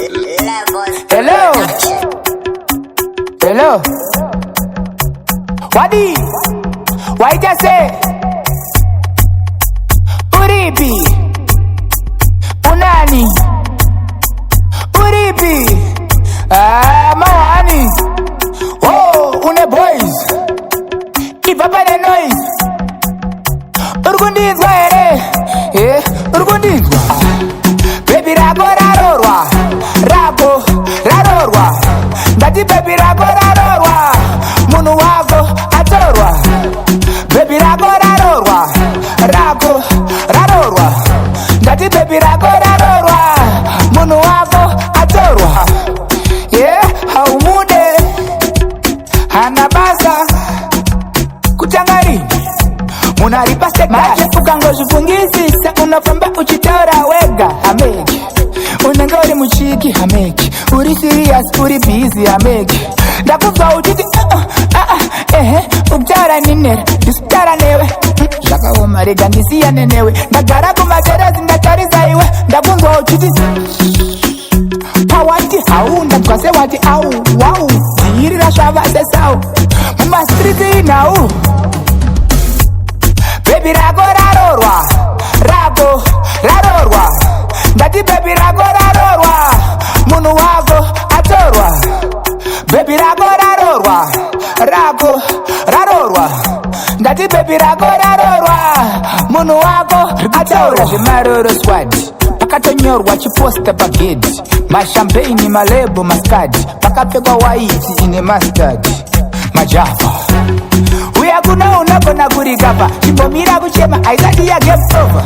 Hello. Hello. Wadi. Why just say? Uripi. Unani. Uripi. Mawani. Oh, une boys. Keep up the noise. Urgundizwa ere. Urgundizwa. Baby rago rarorwa. Rago rarorwa. Ndati baby rago rarorwa. Munu wako atorwa. Baby rago rarorwa. Rago rarorwa. Ndati baby rago rarorwa. Munu wako atorwa. Yeah, haumude hanabasa kuchangari munaripa sekaje ukangozvifungizisa unofamba uchitora wega hameki unengori muchiki hameki uri serious uri busy hameki ndakubva uchiti ukutaura ninere ndisitaura newe zvakaoma rega ndisiyane newe ndagara kumaterasi ndatarisa iwe ndakunzwa uchiti pawati hau ndanzwa sewati au wau dziyirira zvava sesau mumastriti inhau bebi rako rarorwa rako rarorwa ndati bebi rako rarorwa munhu wako atorwa bebi rako rarorwa rako rarorwa ndati bebi rako rarorwa munhu wako atorwa zvemaroro squad pakatonyorwa chiposta pagedhi mashampeini malebo maskadi pakapfekwa waiti ine mastadi majava uya kuna unogona kurikapa chimbomira kuchema aisati ya game over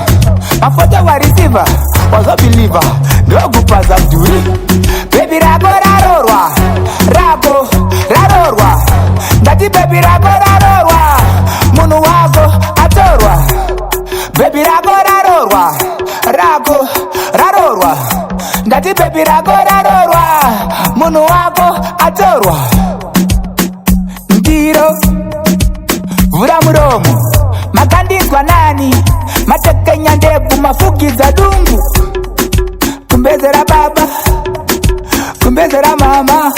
mafoto warisiva wazobhiliva ndokupaza mdhuri bebi rako rarorwa rako rarorwa ndati bebi rako rarorwa munhu wako atorwa bebi rako rarorwa rako rarorwa ndati bebi rako rarorwa munhu wako atorwa ndiro vura muromo makandizwa nani matekenya ndebvu mafugidza dungu kumbezera baba kumbezera mama